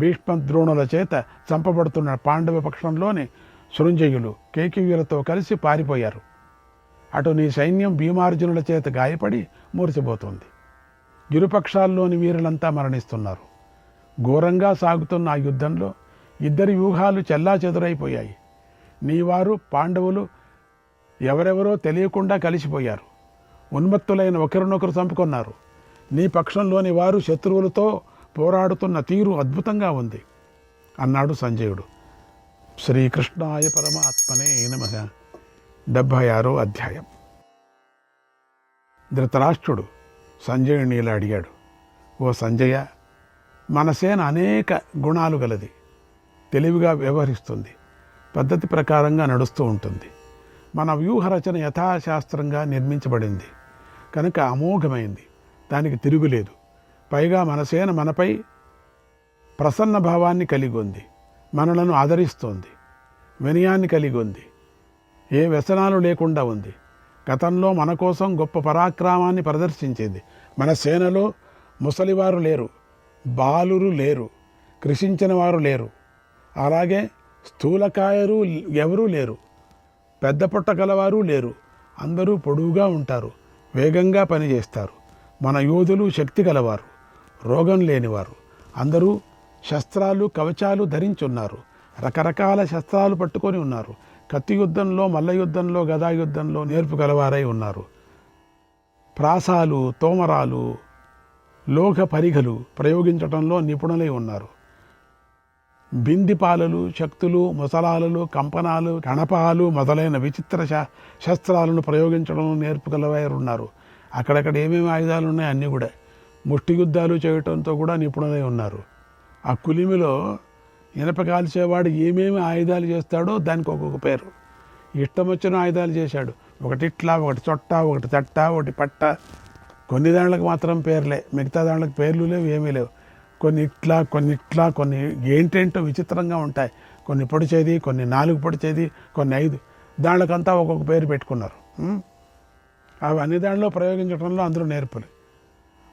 భీష్మద్రోణుల చేత చంపబడుతున్న పాండవ పక్షంలోని శృంజయులు కేకీయులతో కలిసి పారిపోయారు. అటు నీ సైన్యం భీమార్జునుల చేత గాయపడి మూర్చిపోతుంది. ఇరుపక్షాల్లోని వీరులంతా మరణిస్తున్నారు. ఘోరంగా సాగుతున్న ఆ యుద్ధంలో ఇద్దరి వ్యూహాలు చెల్లాచెదురైపోయాయి. నీవారు పాండవులు ఎవరెవరో తెలియకుండా కలిసిపోయారు. ఉన్మత్తులైన ఒకరినొకరు చంపుకున్నారు. నీ పక్షంలోని వారు శత్రువులతో పోరాడుతున్న తీరు అద్భుతంగా ఉంది అన్నాడు సంజయుడు. శ్రీకృష్ణాయ పరమాత్మనే నమః. 76వ అధ్యాయం. ధృతరాష్ట్రుడు సంజయుని ఇలా అడిగాడు. ఓ సంజయ, మన సేన అనేక గుణాలు గలది. తెలివిగా వ్యవహరిస్తుంది. పద్ధతి ప్రకారంగా నడుస్తూ ఉంటుంది. మన వ్యూహరచన యథాశాస్త్రంగా నిర్మించబడింది కనుక అమోఘమైంది. దానికి తిరుగులేదు. పైగా మన సేన మనపై ప్రసన్న భావాన్ని కలిగి ఉంది. మనలను ఆదరిస్తోంది. వినయాన్ని కలిగి ఉంది. ఏ వ్యసనాలు లేకుండా ఉంది. గతంలో మన కోసం గొప్ప పరాక్రమాన్ని ప్రదర్శించింది. మన సేనలో ముసలివారు లేరు, బాలురు లేరు, కృషించిన వారు లేరు, అలాగే స్థూలకాయరు ఎవరూ లేరు, పెద్ద పొట్ట గలవారు లేరు. అందరూ పొడువుగా ఉంటారు, వేగంగా పనిచేస్తారు. మన యోధులు శక్తి గలవారు, రోగం లేనివారు. అందరూ శస్త్రాలు కవచాలు ధరించున్నారు. రకరకాల శస్త్రాలు పట్టుకొని ఉన్నారు. కత్తి యుద్ధంలో, మల్ల యుద్ధంలో, గదా యుద్ధంలో నేర్పు గలవారై ఉన్నారు. ప్రాసాలు, తోమరాలు, లోహ పరిఘలు ప్రయోగించడంలో నిపుణులై ఉన్నారు. బిందిపాలలు, శక్తులు, ముసలాలలు, కంపనాలు, కణపాలు మొదలైన విచిత్ర శస్త్రాలను ప్రయోగించడంలో నేర్పుగలవారు ఉన్నారు. అక్కడక్కడ ఏమేమి ఆయుధాలు ఉన్నాయి అన్నీ కూడా ముష్టి యుద్ధాలు చేయటంతో కూడా నిపుణులై ఉన్నారు. ఆ కులిమిలో ఇనప కాల్చేవాడు ఏమేమి ఆయుధాలు చేస్తాడో దానికి ఒక్కొక్క పేరు. ఇష్టం వచ్చిన ఆయుధాలు చేశాడు. ఒకటి ఇట్లా, ఒకటి చొట్ట, ఒకటి తట్ట, ఒకటి పట్ట. కొన్ని దాంట్లకు మాత్రం పేర్లే, మిగతా దాంట్లకు పేర్లు లేవు, ఏమీ లేవు. కొన్ని ఇట్లా, కొన్ని ఇట్లా, కొన్ని ఏంటేంటో విచిత్రంగా ఉంటాయి. కొన్ని పొడిచేది, కొన్ని 4 పొడిచేది, కొన్ని 5. దాంట్లకంతా ఒక్కొక్క పేరు పెట్టుకున్నారు. అవి అన్ని దాంట్లో ప్రయోగించడంలో అందరూ నేర్పులు.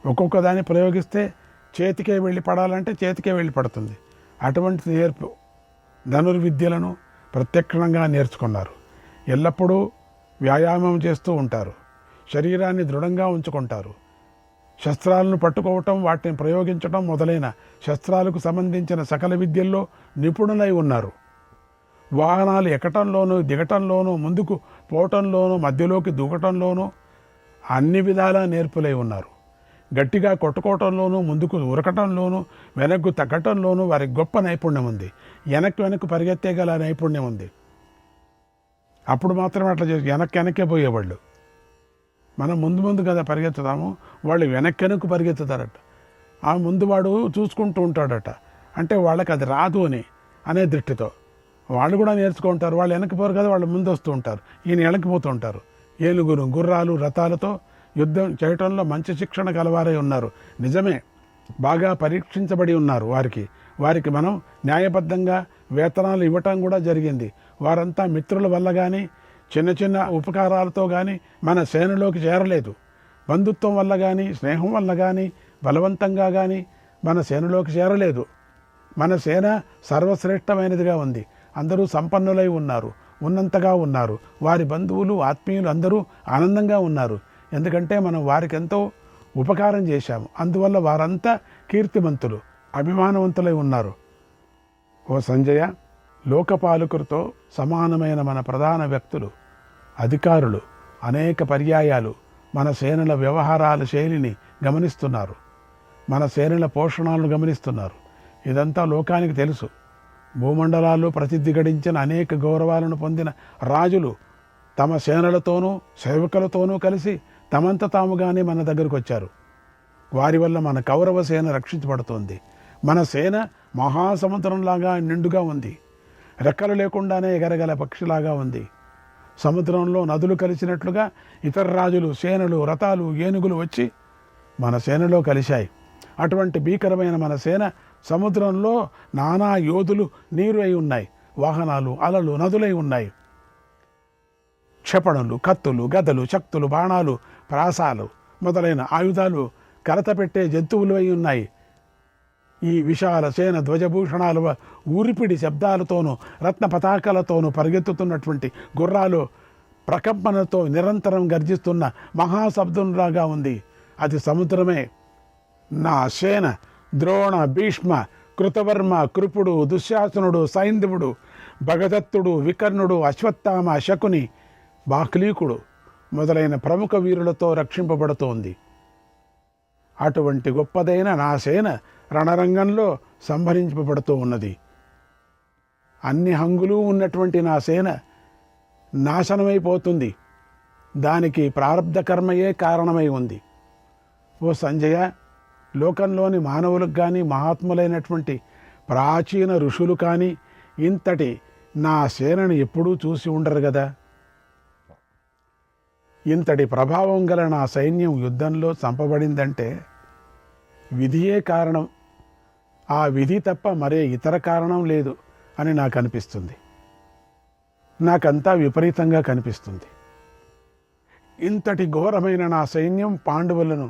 ఒక్కొక్క దాన్ని ప్రయోగిస్తే చేతికే వెళ్ళి పడాలంటే చేతికే వెళ్ళి పడుతుంది. అటువంటి నేర్పు ధనుర్విద్యలను ప్రత్యక్షంగా నేర్చుకున్నారు. ఎల్లప్పుడూ వ్యాయామం చేస్తూ ఉంటారు. శరీరాన్ని దృఢంగా ఉంచుకుంటారు. శస్త్రాలను పట్టుకోవటం, వాటిని ప్రయోగించటం మొదలైన శస్త్రాలకు సంబంధించిన సకల విద్యల్లో నిపుణులై ఉన్నారు. వాహనాలు ఎక్కటంలోనూ, దిగటంలోనూ, ముందుకు పోవటంలోనూ, మధ్యలోకి దూకటంలోనూ అన్ని విధాలా నేర్పులై ఉన్నారు. గట్టిగా కొట్టుకోవటంలోనూ, ముందుకు ఉరకటంలోనూ, వెనక్కు తగ్గటంలోనూ వారికి గొప్ప నైపుణ్యం ఉంది. వెనక్కు పరిగెత్తేగల నైపుణ్యం ఉంది. అప్పుడు మాత్రమే అట్లా చేసి వెనక్కే పోయేవాళ్ళు. మనం ముందు కదా పరిగెత్తుతాము, వాళ్ళు వెనక్కు పరిగెత్తుతారట. ఆ ముందు వాడు చూసుకుంటూ ఉంటాడట. అంటే వాళ్ళకి అది రాదు అనే దృష్టితో వాళ్ళు కూడా నేర్చుకుంటారు. వాళ్ళు వెనక్కిపోరు కదా, వాళ్ళు ముందు వస్తూ ఉంటారు, ఈయన వెనక్కిపోతూ ఉంటారు. ఏనుగురు, గుర్రాలు, రథాలతో యుద్ధం చేయటంలో మంచి శిక్షణ కలవారై ఉన్నారు. నిజమే, బాగా పరీక్షించబడి ఉన్నారు. వారికి మనం న్యాయబద్ధంగా వేతనాలు ఇవ్వటం కూడా జరిగింది. వారంతా మిత్రుల వల్ల కానీ, చిన్న చిన్న ఉపకారాలతో కానీ మన సేనలోకి చేరలేదు. బంధుత్వం వల్ల కానీ, స్నేహం వల్ల కానీ, బలవంతంగా కానీ మన సేనలోకి చేరలేదు. మన సేన సర్వశ్రేష్టమైనదిగా ఉంది. అందరూ సంపన్నులై ఉన్నారు, ఉన్నంతగా ఉన్నారు. వారి బంధువులు, ఆత్మీయులు అందరూ ఆనందంగా ఉన్నారు. ఎందుకంటే మనం వారికి ఎంతో ఉపకారం చేశాము. అందువల్ల వారంతా కీర్తిమంతులు, అభిమానవంతులై ఉన్నారు. ఓ సంజయ, లోకపాలకులతో సమానమైన మన ప్రధాన వ్యక్తులు, అధికారులు అనేక పర్యాయాలు మన సేనల వ్యవహారాల శైలిని గమనిస్తున్నారు. మన సేనల పోషణాలను గమనిస్తున్నారు. ఇదంతా లోకానికి తెలుసు. భూమండలాల్లో ప్రసిద్ధి గడించిన అనేక గౌరవాలను పొందిన రాజులు తమ సేనలతోనూ సేవకులతోనూ కలిసి తమంత తాముగానే మన దగ్గరకు వచ్చారు. వారి వల్ల మన కౌరవ సేన రక్షించబడుతోంది. మన సేన మహాసముద్రంలాగా నిండుగా ఉంది. రెక్కలు లేకుండానే ఎగరగల పక్షిలాగా ఉంది. సముద్రంలో నదులు కలిసినట్లుగా ఇతర రాజులు, సేనలు, రథాలు, ఏనుగులు వచ్చి మన సేనలో కలిశాయి. అటువంటి భీకరమైన మన సేన సముద్రంలో నానా యోధులు నీరు అయి ఉన్నాయి. వాహనాలు, అలలు, నదులై ఉన్నాయి. క్షపణులు, కత్తులు, గదలు, శక్తులు, బాణాలు, ప్రాసాలు మొదలైన ఆయుధాలు కరత పెట్టే జంతువులు అయి ఉన్నాయి. ఈ విశాల సేన ధ్వజభూషణాలు ఊరిపిడి శబ్దాలతోనూ రత్న పతాకాలతోనూ పరిగెత్తుతున్నటువంటి గుర్రాలు ప్రకంపనతో నిరంతరం గర్జిస్తున్న మహాశబ్దంలాగా ఉంది. అది సముద్రమే. నా సేన ద్రోణ, భీష్మ, కృతవర్మ, కృపుడు, దుశ్శాసనుడు, సైంధవుడు, భగదత్తుడు, వికర్ణుడు, అశ్వత్థామ, శకుని, బాక్లీకుడు మొదలైన ప్రముఖ వీరులతో రక్షింపబడుతోంది. అటువంటి గొప్పదైన నా సేన రణరంగంలో సంహరింపబడుతూ ఉన్నది. అన్ని హంగులు ఉన్నటువంటి నా సేన నాశనమైపోతుంది. దానికి ప్రారబ్ధ కర్మయే కారణమై ఉంది. ఓ సంజయ, లోకంలోని మానవులకు కానీ మహాత్ములైనటువంటి ప్రాచీన ఋషులు కానీ ఇంతటి నా సేనను ఎప్పుడూ చూసి ఉండరు కదా. ఇంతటి ప్రభావం గల నా సైన్యం యుద్ధంలో చంపబడిందంటే విధియే కారణం. ఆ విధి తప్ప మరే ఇతర కారణం లేదు అని నాకు అనిపిస్తుంది. నాకంతా విపరీతంగా కనిపిస్తుంది. ఇంతటి ఘోరమైన నా సైన్యం పాండవులను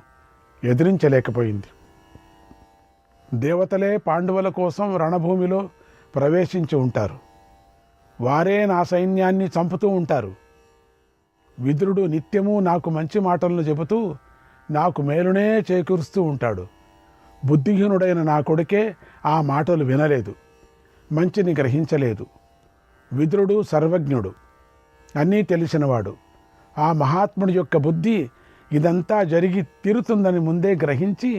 ఎదిరించలేకపోయింది. దేవతలే పాండవుల కోసం రణభూమిలో ప్రవేశించి ఉంటారు. వారే నా సైన్యాన్ని చంపుతూ ఉంటారు. విదురుడు నిత్యము నాకు మంచి మాటలను చెబుతూ నాకు మేలునే చేకూరుస్తూ ఉంటాడు. బుద్ధిహీనుడైన నా కొడుకే ఆ మాటలు వినలేదు, మంచిని గ్రహించలేదు. విదురుడు సర్వజ్ఞుడు, అన్నీ తెలిసినవాడు. ఆ మహాత్ముడి యొక్క బుద్ధి ఇదంతా జరిగి తీరుతుందని ముందే గ్రహించి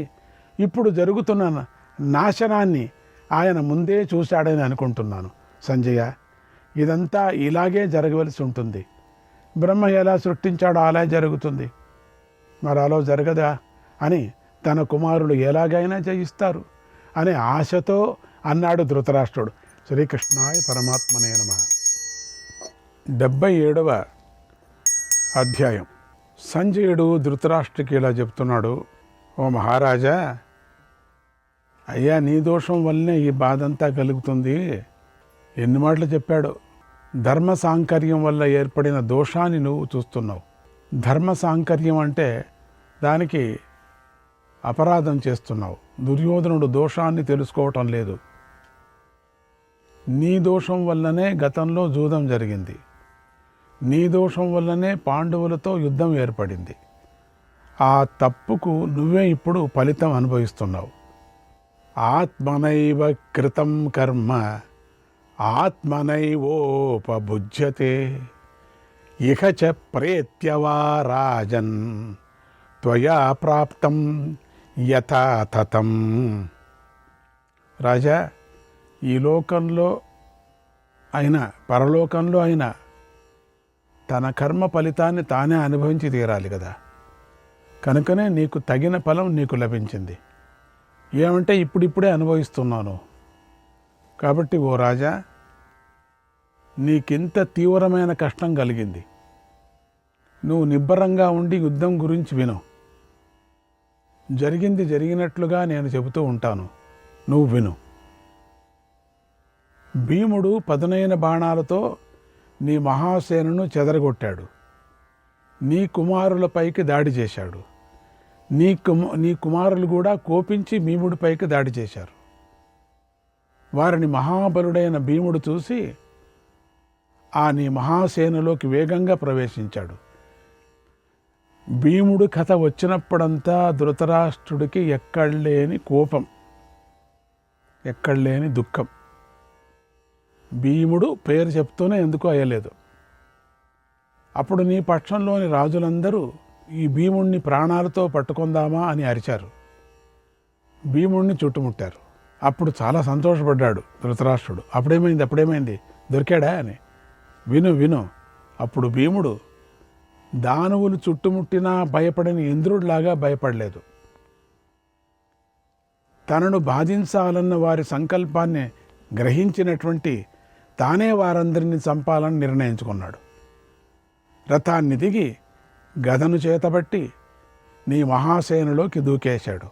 ఇప్పుడు జరుగుతున్న నాశనాన్ని ఆయన ముందే చూశాడని అనుకుంటున్నాను. సంజయ, ఇదంతా ఇలాగే జరగవలసి ఉంటుంది. బ్రహ్మ ఎలా సృష్టించాడో అలా జరుగుతుంది. మరి అలా జరగదా అని తన కుమారులు ఎలాగైనా జయిస్తారు అనే ఆశతో అన్నాడు ధృతరాష్ట్రుడు. శ్రీకృష్ణాయ పరమాత్మనే నమః. 77వ అధ్యాయం. సంజయుడు ధృతరాష్ట్రుడికి ఇలా చెప్తున్నాడు. ఓ మహారాజా, అయ్యా, నీ దోషం వల్లనే ఈ బాధంతా కలుగుతుంది. ఎన్ని మాటలు చెప్పాడు. ధర్మ సాంకర్యం వల్ల ఏర్పడిన దోషాన్ని నువ్వు చూస్తున్నావు. ధర్మ సాంకర్యం అంటే దానికి అపరాధం చేస్తున్నావు. దుర్యోధనుడు దోషాన్ని తెలుసుకోవటం లేదు. నీ దోషం వల్లనే గతంలో జూదం జరిగింది. నీ దోషం వల్లనే పాండవులతో యుద్ధం ఏర్పడింది. ఆ తప్పుకు నువ్వే ఇప్పుడు ఫలితం అనుభవిస్తున్నావు. ఆత్మనైవ కృతం కర్మ ఆత్మనైవోపభుజ్యతే ఇహ చ ప్రేత్యవా రాజన్ త్వయా ప్రాప్తం యథాతథం. రాజా, ఈ లోకంలో అయినా పరలోకంలో అయినా తన కర్మ ఫలితాన్ని తానే అనుభవించి తీరాలి కదా. కనుకనే నీకు తగిన ఫలం నీకు లభించింది. ఏమంటే ఇప్పుడిప్పుడే అనుభవిస్తున్నాను. కాబట్టి ఓ రాజా, నీకింత తీవ్రమైన కష్టం కలిగింది. నువ్వు నిబ్బరంగా ఉండి యుద్ధం గురించి విను. జరిగింది జరిగినట్లుగా నేను చెబుతూ ఉంటాను, నువ్వు విను. భీముడు పదునైన బాణాలతో నీ మహాసేనను చెదరగొట్టాడు. నీ కుమారులపైకి దాడి చేశాడు. నీ కుమారులు కూడా కోపించి భీముడిపైకి దాడి చేశారు. వారిని మహాబలుడైన భీముడు చూసి ఆ నీ మహాసేనలోకి వేగంగా ప్రవేశించాడు. భీముడు కథ వచ్చినప్పుడంతా ధృతరాష్ట్రుడికి ఎక్కడలేని కోపం, ఎక్కడలేని దుఃఖం. భీముడు పేరు చెప్తూనే ఎందుకు అయ్యలేదు. అప్పుడు నీ పక్షంలోని రాజులందరూ ఈ భీముణ్ణి ప్రాణాలతో పట్టుకుందామా అని అరిచారు. భీముణ్ణి చుట్టుముట్టారు. అప్పుడు చాలా సంతోషపడ్డాడు ధృతరాష్ట్రుడు. అప్పుడేమైంది దొరికాడా అని. విను. అప్పుడు భీముడు దానవులు చుట్టుముట్టినా భయపడని ఇంద్రుడిలాగా భయపడలేదు. తనను బాధించాలన్న వారి సంకల్పాన్ని గ్రహించినటువంటి తానే వారందరినీ చంపాలని నిర్ణయించుకున్నాడు. రథాన్ని దిగి గదను చేతబట్టి నీ మహాసేనలోకి దూకేశాడు.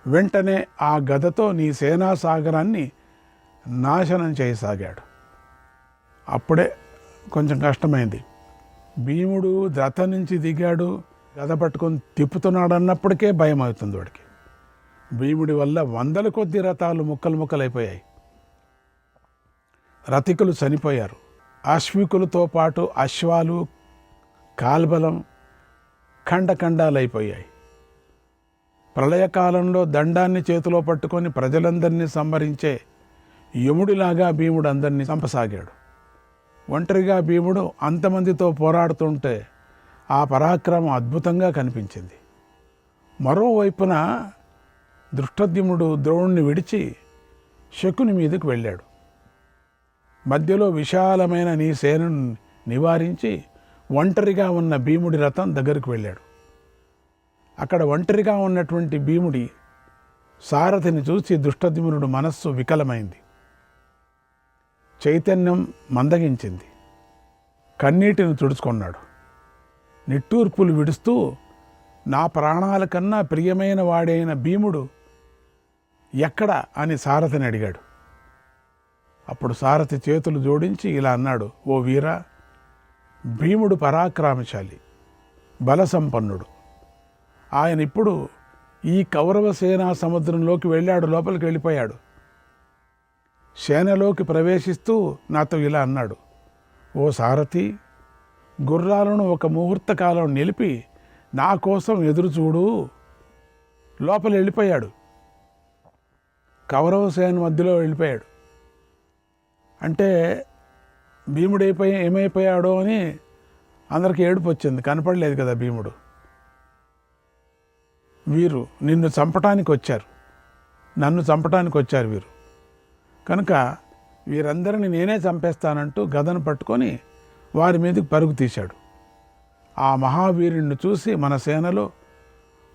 వెంటనే ఆ గదతో నీ సేనాసాగరాన్ని నాశనం చేయసాగాడు. అప్పుడే కొంచెం కష్టమైంది. భీముడు రథం నుంచి దిగాడు, గద పట్టుకొని తిప్పుతున్నాడు అన్నప్పటికే భయం అవుతుంది వాడికి. భీముడి వల్ల వందల కొద్ది రథాలు ముక్కలు ముక్కలైపోయాయి. రథికులు చనిపోయారు. అశ్వికులతో పాటు అశ్వాలు, కాల్బలం ఖండఖండాలైపోయాయి. ప్రళయకాలంలో దండాన్ని చేతిలో పట్టుకొని ప్రజలందరినీ సంహరించే యముడిలాగా భీముడు అందరినీ చంపసాగాడు. ఒంటరిగా భీముడు అంతమందితో పోరాడుతుంటే ఆ పరాక్రమం అద్భుతంగా కనిపించింది. మరోవైపున దృష్టద్యుమ్నుడు ద్రోణుని విడిచి శకుని మీదకు వెళ్ళాడు. మధ్యలో విశాలమైన నీ సేనను నివారించి ఒంటరిగా ఉన్న భీముడి రథం దగ్గరికి వెళ్ళాడు. అక్కడ ఒంటరిగా ఉన్నటువంటి భీముడి సారథిని చూసి దృష్టద్యుమ్నుడు మనస్సు వికలమైంది. చైతన్యం మందగించింది. కన్నీటిని తుడుచుకున్నాడు. నిట్టూర్పులు విడుస్తూ, నా ప్రాణాల కన్నా ప్రియమైన వాడైన భీముడు ఎక్కడ అని సారథిని అడిగాడు. అప్పుడు సారథి చేతులు జోడించి ఇలా అన్నాడు, ఓ వీరా, భీముడు పరాక్రమశాలి, బలసంపన్నుడు. ఆయన ఇప్పుడు ఈ కౌరవ సేనా సముద్రంలోకి వెళ్ళాడు, లోపలికి వెళ్ళిపోయాడు. సేనలోకి ప్రవేశిస్తూ నాతో ఇలా అన్నాడు, ఓ సారథి, గుర్రాలను ఒక ముహూర్త కాలం నిలిపి నా కోసం ఎదురు చూడు. లోపల వెళ్ళిపోయాడు. కౌరవ సేన మధ్యలో వెళ్ళిపోయాడు. అంటే భీముడు ఏమైపోయాడో అని అందరికీ ఏడుపు వచ్చింది. కనపడలేదు కదా భీముడు. వీరు నిన్ను చంపటానికి వచ్చారు, నన్ను చంపటానికి వచ్చారు వీరు. కనుక వీరందరిని నేనే చంపేస్తానంటూ గదను పట్టుకొని వారి మీదకి పరుగు తీశాడు. ఆ మహావీరుణ్ణి చూసి మన సేనలో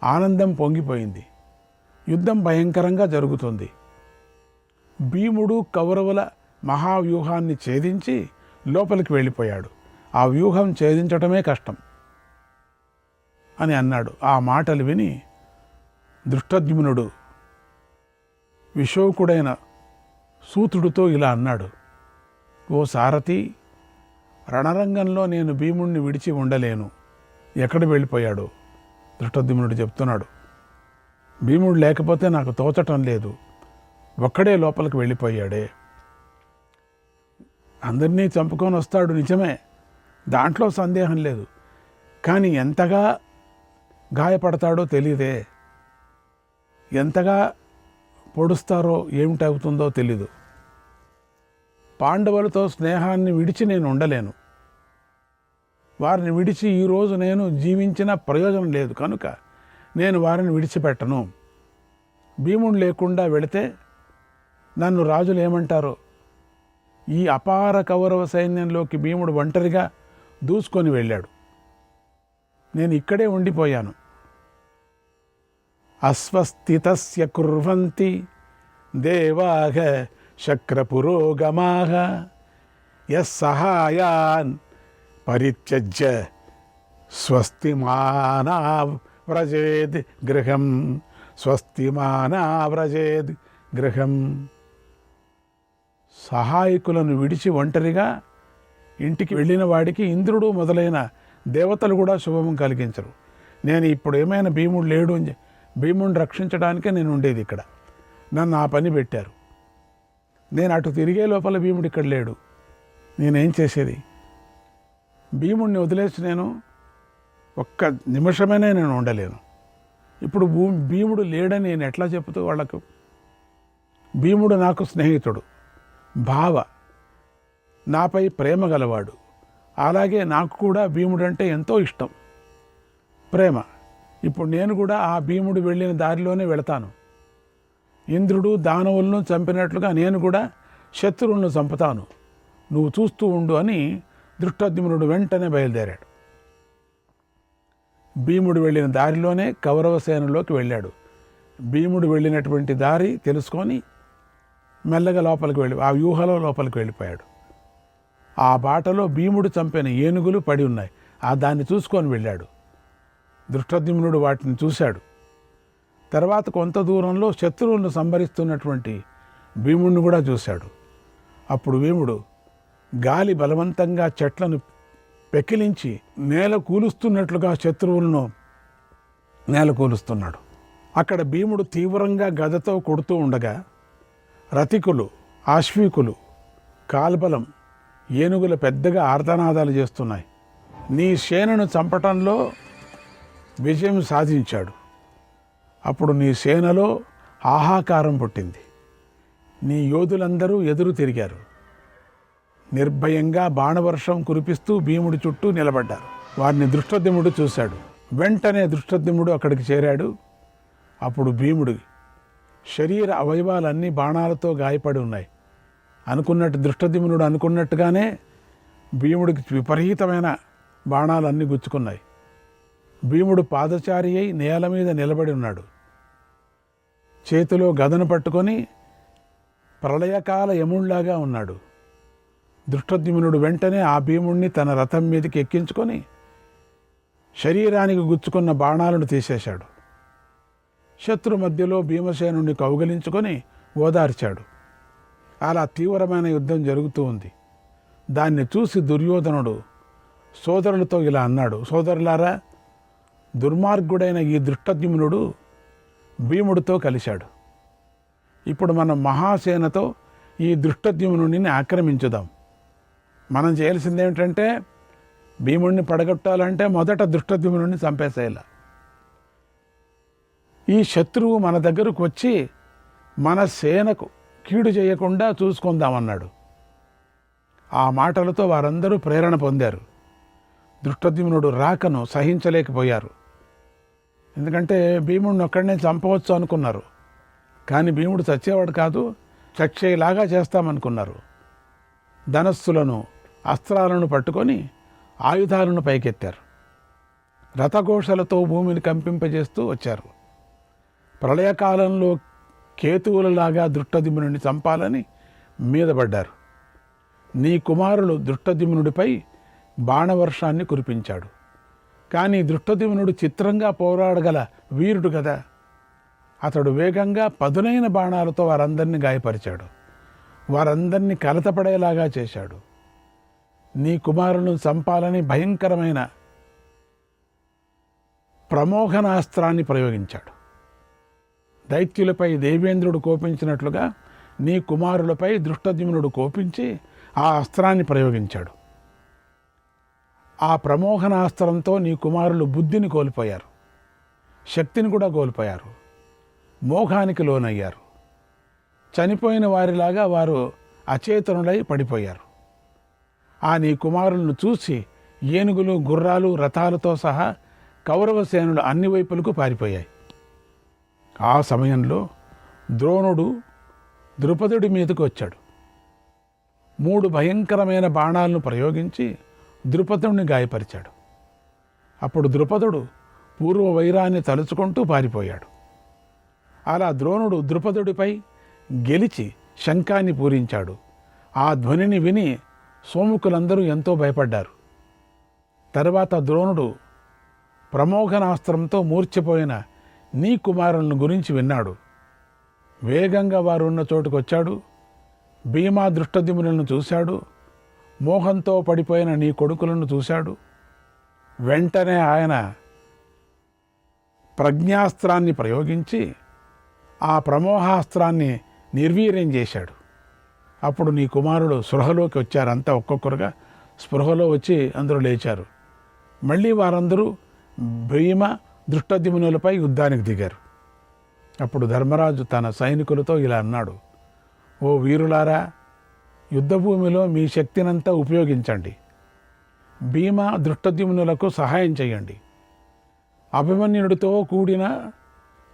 ఆనందం పొంగిపోయింది. యుద్ధం భయంకరంగా జరుగుతుంది. భీముడు కౌరవుల మహావ్యూహాన్ని ఛేదించి లోపలికి వెళ్ళిపోయాడు. ఆ వ్యూహం ఛేదించటమే కష్టం అని అన్నాడు. ఆ మాటలు విని దృష్టద్యుమ్నుడు విశోకుడైన సూతుడితో ఇలా అన్నాడు, ఓ సారథి, రణరంగంలో నేను భీముణ్ణి విడిచి ఉండలేను. ఎక్కడ వెళ్ళిపోయాడు? దృష్టద్యుమ్నుడు చెప్తున్నాడు, భీముడు లేకపోతే నాకు తోచటం లేదు. ఒక్కడే లోపలికి వెళ్ళిపోయాడే. అందరినీ చంపుకొని వస్తాడు నిజమే, దాంట్లో సందేహం లేదు. కానీ ఎంతగా గాయపడతాడో తెలియదే, ఎంతగా పొడుస్తారో ఏమిటవుతుందో తెలీదు. పాండవులతో స్నేహాన్ని విడిచి నేను ఉండలేను. వారిని విడిచి ఈరోజు నేను జీవించిన ప్రయోజనం లేదు. కనుక నేను వారిని విడిచిపెట్టను. భీముడు లేకుండా వెళితే నన్ను రాజులు ఏమంటారో. ఈ అపార కౌరవ సైన్యంలోకి భీముడు ఒంటరిగా దూసుకొని వెళ్ళాడు. నేను ఇక్కడే ఉండిపోయాను. అస్వస్థితస్య కుర్వంతి దేవాః శక్రపురోగమాః యస్సహాయాన్ పరిత్యజ్య స్వస్తిమానావ్రజేద్ గృహం స్వస్తిమానావ్రజేద్ గృహం. సహాయకులను విడిచి ఒంటరిగా ఇంటికి వెళ్ళిన వాడికి ఇంద్రుడు మొదలైన దేవతలు కూడా శుభం కలిగించరు. నేను ఇప్పుడు ఏమైనా భీముడు లేడు అని భీముడిని రక్షించడానికే నేను ఉండేది ఇక్కడ. నన్ను ఆ పని పెట్టారు. నేను అటు తిరిగే లోపల భీముడు ఇక్కడ లేడు. నేనేం చేసేది? భీముడిని వదిలేసి నేను ఒక్క నిమిషమైనా నేను ఉండలేను. ఇప్పుడు భీముడు లేడని నేను ఎట్లా చెప్తూ వాళ్ళకు? భీముడు నాకు స్నేహితుడు, భావ, నాపై ప్రేమ గలవాడు. అలాగే నాకు కూడా భీముడు అంటే ఎంతో ఇష్టం, ప్రేమ. ఇప్పుడు నేను కూడా ఆ భీముడు వెళ్ళిన దారిలోనే వెళతాను. ఇంద్రుడు దానవులను చంపినట్లుగా నేను కూడా శత్రువులను చంపుతాను, నువ్వు చూస్తూ ఉండు అని దృష్టద్యుమ్నుడు వెంటనే బయలుదేరాడు. భీముడు వెళ్ళిన దారిలోనే కౌరవ సేనలోకి వెళ్ళాడు. భీముడు వెళ్ళినటువంటి దారి తెలుసుకొని మెల్లగా లోపలికి ఆ వ్యూహలో లోపలికి వెళ్ళిపోయాడు. ఆ బాటలో భీముడు చంపిన ఏనుగులు పడి ఉన్నాయి. దాన్ని చూసుకొని వెళ్ళాడు. దృష్టద్యుమ్నుడు వాటిని చూశాడు. తర్వాత కొంత దూరంలో శత్రువులను సంహరిస్తున్నటువంటి భీముడిని కూడా చూశాడు. అప్పుడు భీముడు గాలి బలవంతంగా చెట్లను పెకిలించి నేల కూలుస్తున్నట్లుగా శత్రువులను నేల కూలుస్తున్నాడు. అక్కడ భీముడు తీవ్రంగా గదతో కొడుతూ ఉండగా రతికులు, ఆశ్వీకులు, కాల్బలం, ఏనుగుల పెద్దగా ఆర్తనాదాలు చేస్తున్నాయి. నీ సేనను చంపటంలో విజయం సాధించాడు. అప్పుడు నీ సేనలో ఆహాకారం పుట్టింది. నీ యోధులందరూ ఎదురు తిరిగారు. నిర్భయంగా బాణవర్షం కురిపిస్తూ భీముడి చుట్టూ నిలబడ్డారు. వారిని దృష్టద్యుమ్నుడు చూశాడు. వెంటనే దృష్టద్యుమ్నుడు అక్కడికి చేరాడు. అప్పుడు భీముడి శరీర అవయవాలన్నీ బాణాలతో గాయపడి ఉన్నాయి. దృష్టద్యుమ్నుడు అనుకున్నట్టుగానే భీముడికి విపరీతమైన బాణాలన్నీ గుచ్చుకున్నాయి. భీముడు పాదచారి అయి నేల మీద నిలబడి ఉన్నాడు. చేతిలో గదను పట్టుకొని ప్రళయకాల యముళ్లాగా ఉన్నాడు. దృష్టద్యుమ్నుడు వెంటనే ఆ భీముణ్ణి తన రథం మీదకి ఎక్కించుకొని శరీరానికి గుచ్చుకున్న బాణాలను తీసేశాడు. శత్రు మధ్యలో భీమసేనుణ్ణి కౌగలించుకొని ఓదార్చాడు. అలా తీవ్రమైన యుద్ధం జరుగుతూ ఉంది. దాన్ని చూసి దుర్యోధనుడు సోదరులతో ఇలా అన్నాడు, సోదరులారా, దుర్మార్గుడైన ఈ దృష్టద్యుమ్నుడు భీముడితో కలిశాడు. ఇప్పుడు మనం మహాసేనతో ఈ దృష్టద్యుమ్నుడిని ఆక్రమించుదాం. మనం చేయాల్సింది ఏమిటంటే భీముడిని పడగొట్టాలంటే మొదట దృష్టద్యుమ్నుడిని చంపేసేయాలి. ఈ శత్రువు మన దగ్గరకు వచ్చి మన సేనకు కీడు చేయకుండా చూసుకుందామన్నాడు. ఆ మాటలతో వారందరూ ప్రేరణ పొందారు. దృష్టద్యుమ్నుడు రాకను సహించలేకపోయారు. ఎందుకంటే భీముడిని ఒక్కడనే చంపవచ్చు అనుకున్నారు. కానీ భీముడు చచ్చేవాడు కాదు, చచ్చేలాగా చేస్తామనుకున్నారు. ధనస్సులను, అస్త్రాలను పట్టుకొని ఆయుధాలను పైకెత్తారు. రథఘోషలతో భూమిని కంపింపజేస్తూ వచ్చారు. ప్రళయకాలంలో కేతువులలాగా దృష్టద్యుమ్నుడిని చంపాలని మీదపడ్డారు. నీ కుమారులు దృష్టద్యుమ్నుడిపై బాణవర్షాన్ని కురిపించాడు. కానీ దృష్టద్యుమ్నుడు చిత్రంగా పోరాడగల వీరుడు కదా. అతడు వేగంగా పదునైన బాణాలతో వారందరినీ గాయపరిచాడు. వారందరినీ కలతపడేలాగా చేశాడు. నీ కుమారులను చంపాలని భయంకరమైన ప్రమోహనాస్త్రాన్ని ప్రయోగించాడు. దైత్యులపై దేవేంద్రుడు కోపించినట్లుగా నీ కుమారులపై దృష్టద్యుమ్నుడు కోపించి ఆ అస్త్రాన్ని ప్రయోగించాడు. ఆ ప్రమోహనాస్త్రంతో నీ కుమారులు బుద్ధిని కోల్పోయారు, శక్తిని కూడా కోల్పోయారు, మోహానికి లోనయ్యారు. చనిపోయిన వారిలాగా వారు అచేతనులై పడిపోయారు. ఆ నీ కుమారులను చూసి ఏనుగులు, గుర్రాలు, రథాలతో సహా కౌరవ సేనలు అన్ని వైపులకు పారిపోయాయి. ఆ సమయంలో ద్రోణుడు ద్రుపదుడి మీదకు వచ్చాడు. 3 భయంకరమైన బాణాలను ప్రయోగించి ద్రుపదుడిని గాయపరిచాడు. అప్పుడు ద్రుపదుడు పూర్వ వైరాన్ని తలుచుకుంటూ పారిపోయాడు. అలా ద్రోణుడు ద్రుపదుడిపై గెలిచి శంఖాన్ని పూరించాడు. ఆ ధ్వనిని విని సోముకులందరూ ఎంతో భయపడ్డారు. తర్వాత ద్రోణుడు ప్రమోహనాస్త్రంతో మూర్ఛపోయిన నీ కుమారులను గురించి విన్నాడు. వేగంగా వారు ఉన్న చోటుకొచ్చాడు. భీమా దృష్టద్యుమ్నులను చూశాడు. మోహంతో పడిపోయిన నీ కొడుకులను చూశాడు. వెంటనే ఆయన ప్రజ్ఞాస్త్రాన్ని ప్రయోగించి ఆ ప్రమోహాస్త్రాన్ని నిర్వీర్యం చేశాడు. అప్పుడు నీ కుమారుడు స్పృహలోకి వచ్చారు. అంతా ఒక్కొక్కరుగా స్పృహలో వచ్చి అందరూ లేచారు. మళ్ళీ వారందరూ భీమ దృష్టద్యుమ్నులపై యుద్ధానికి దిగారు. అప్పుడు ధర్మరాజు తన సైనికులతో ఇలా అన్నాడు, ఓ వీరులారా, యుద్ధభూమిలో మీ శక్తినంతా ఉపయోగించండి. భీమ దృష్టద్యుమ్నులకు సహాయం చేయండి. అభిమన్యుడితో కూడిన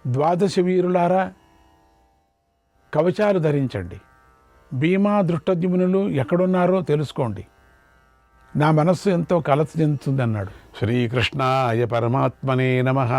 12 వీరులారా, కవచాలు ధరించండి. భీమా దృష్టద్యుమ్నులు ఎక్కడున్నారో తెలుసుకోండి. నా మనస్సు ఎంతో కలత చెందుతుంది అన్నాడు. శ్రీకృష్ణాయ పరమాత్మనే నమః.